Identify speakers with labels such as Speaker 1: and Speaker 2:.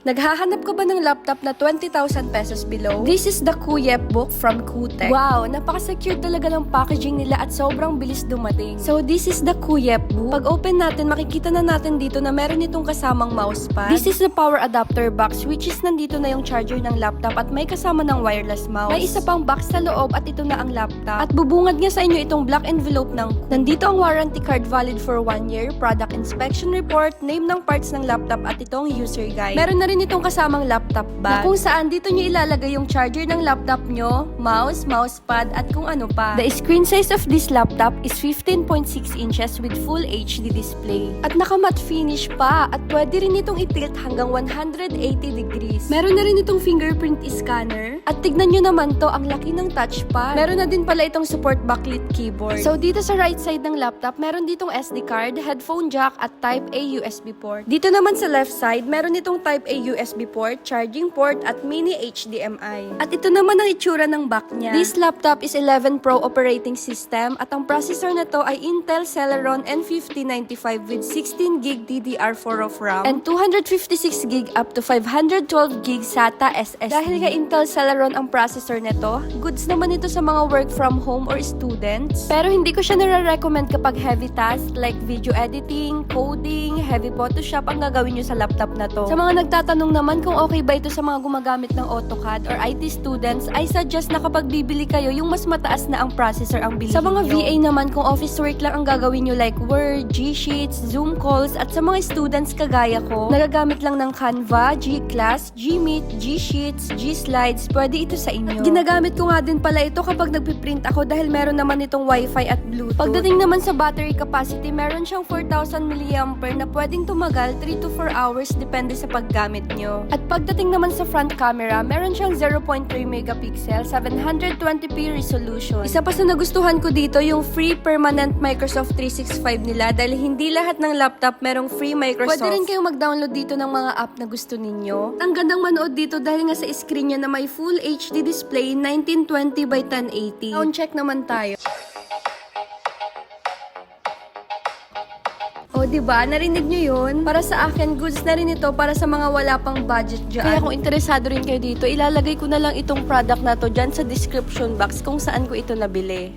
Speaker 1: Naghahanap ka ba ng laptop na 20,000 pesos below? This is the Kuyep book from Qtech. Wow, napaka-secure talaga ng packaging nila at sobrang bilis dumating. So this is the Kuyep book. Pag open natin, makikita na natin dito na meron itong kasamang mousepad. This is the power adapter box, which is nandito na yung charger ng laptop at may kasama ng wireless mouse. May isa pang box sa loob at ito na ang laptop. At bubungad nga sa inyo itong black envelope ng nandito ang warranty card valid for 1 year, product inspection report, name ng parts ng laptop at itong user guide. Meron na rin itong kasamang laptop bag na kung saan dito nyo ilalagay yung charger ng laptop nyo, mouse, mousepad at kung ano pa. The screen size of this laptop is 15.6 inches with full HD display. At naka-matte finish pa at pwede rin itong itilt hanggang 180 degrees. Meron na rin itong fingerprint scanner at tignan nyo naman to, ang laki ng touchpad. Meron na din pala itong support backlit keyboard. So dito sa right side ng laptop, meron ditong SD card, headphone jack at Type A USB port. Dito naman sa left side, meron itong Type A USB port, charging port at mini HDMI. At ito naman ang itsura ng back niya. This laptop is 11 Pro operating system at ang processor na to ay Intel Celeron N5095 with 16GB DDR4 of RAM and 256GB up to 512GB SATA SSD. Dahil nga Intel Celeron ang processor nito, goods naman ito sa mga work from home or students. Pero hindi ko siya nare-recommend kapag heavy task like video editing, coding, heavy Photoshop ang gagawin nyo sa laptop na to. Sa mga nagtatanong naman kung okay ba ito sa mga gumagamit ng AutoCAD or IT students, I suggest na kapag bibili kayo, yung mas mataas na ang processor ang bilhin nyo. Sa mga VA naman, kung office work lang ang gagawin nyo like Word, G-Sheets, Zoom calls, at sa mga students kagaya ko, nagagamit lang ng Canva, G-Class, G-Meet, G-Sheets, G-Slides, pwede ito sa inyo. At ginagamit ko nga din pala ito kapag nagpiprint ako dahil meron naman itong Wi-Fi at Bluetooth. Pagdating naman sa battery capacity, meron siyang 4,000 mAh na pwedeng tumagal 3 to 4 hours depende sa paggamit nyo. At pagdating naman sa front camera, meron siyang 0.3 megapixel, 720p resolution. Isa pa sa nagustuhan ko dito, yung free permanent Microsoft 365 nila dahil hindi lahat ng laptop merong free Microsoft. Pwede rin kayong mag-download dito ng mga app na gusto ninyo. Ang gandang manood dito dahil nga sa screen niya na may full HD display 1920 by 1080. Sound check naman tayo. O, diba? Narinig nyo yun? Para sa akin, goods na rin ito para sa mga wala pang budget dyan. Kaya kung interesado rin kayo dito, ilalagay ko na lang itong product na to dyan sa description box kung saan ko ito nabili.